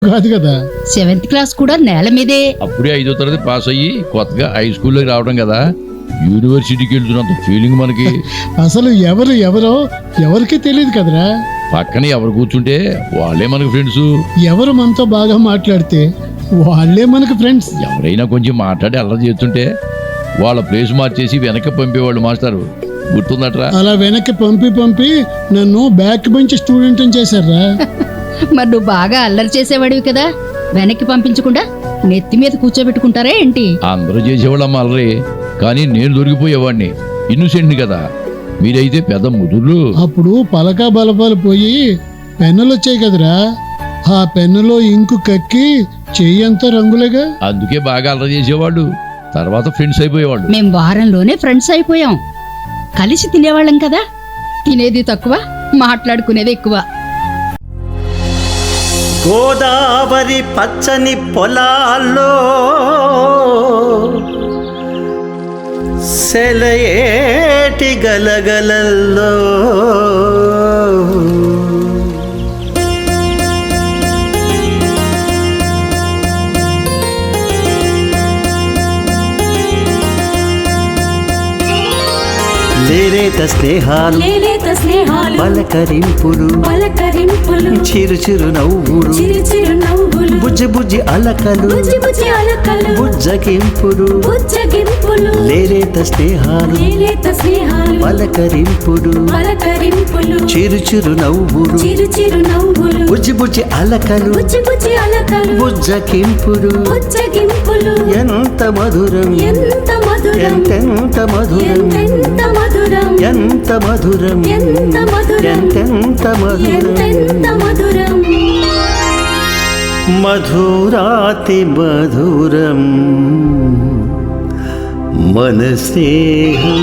కాదు కదా. 7th class కూడా నేల మీదే. అప్పుడే 5వ తరగతి పాస్ అయ్యి కొత్తగా హై స్కూల్లోకి రావడం కదా, యూనివర్సిటీకి వెళ్తున్నంత ఫీలింగ్ మనకి. అసలు ఎవరో ఎవరికి తెలియదు కదరా. పక్కన ఎవరు కూర్చుంటే వాళ్ళే మనకు ఫ్రెండ్స్. ఎవరు మనతో బాగా మాట్లాడితే వాళ్ళే మనకు ఫ్రెండ్స్. ఎవరైనా కొంచెం మాట్లాడి అల్లరి చేస్తుంటే వాళ్ళ ప్లేస్ మార్చేసి వెనక్కి పంపేవాళ్ళు మాస్టారు, గుర్తుందట్రా? అలా వెనక్కి పంపి నన్ను బ్యాక్ బెంచ్ స్టూడెంట్ అని చేశారా. మరి నువ్వు బాగా అల్లరి చేసేవాడివి కదా, వెనక్కి పంపించకుండా నెత్తి మీద కూర్చోబెట్టుకుంటారా ఏంటి? అందరూ చేసేవాళ్ళమ్మ అల్లరి, కానీ నేను దొరికిపోయేవాడిని, ఇన్నోసెంట్ని కదా. మీరైతే పెద్ద ముదుర్లు. అప్పుడు పలకా బలపాలు పోయి పెన్నులు వచ్చాయి కదరా, ఆ పెన్నులో ఇంకు కక్కి చెయ్యంతా రంగులేగా. అందుకే బాగా అల్లరి చేసేవాళ్ళు, తర్వాత ఫ్రెండ్స్ అయిపోయేవాళ్ళు. మేం వారంలోనే ఫ్రెండ్స్ అయిపోయాం. కలిసి తినేవాళ్ళం కదా, తినేది తక్కువ మాట్లాడుకునేది ఎక్కువ. గోదావరి పచ్చని పొలాల్లో సెలయేటి గలగలల్లో లేలేత స్నేహాలు పలకరింపులు చిరు చిరు నవ్వులు బుజ్జి బుజ్జి అలకలు బుజ్జగింపులు లేలేత స్నేహాలు పలకరింపులు చిరు చిరు నవ్వులు బుజ్జి బుజ్జి అలకలు బుజ్జగింపులు ఎంత మధురం ఎంతెంత మధురం ఎంత మధురం ఎంతెంత మధురం మధురాతి మధురం మన స్నేహం.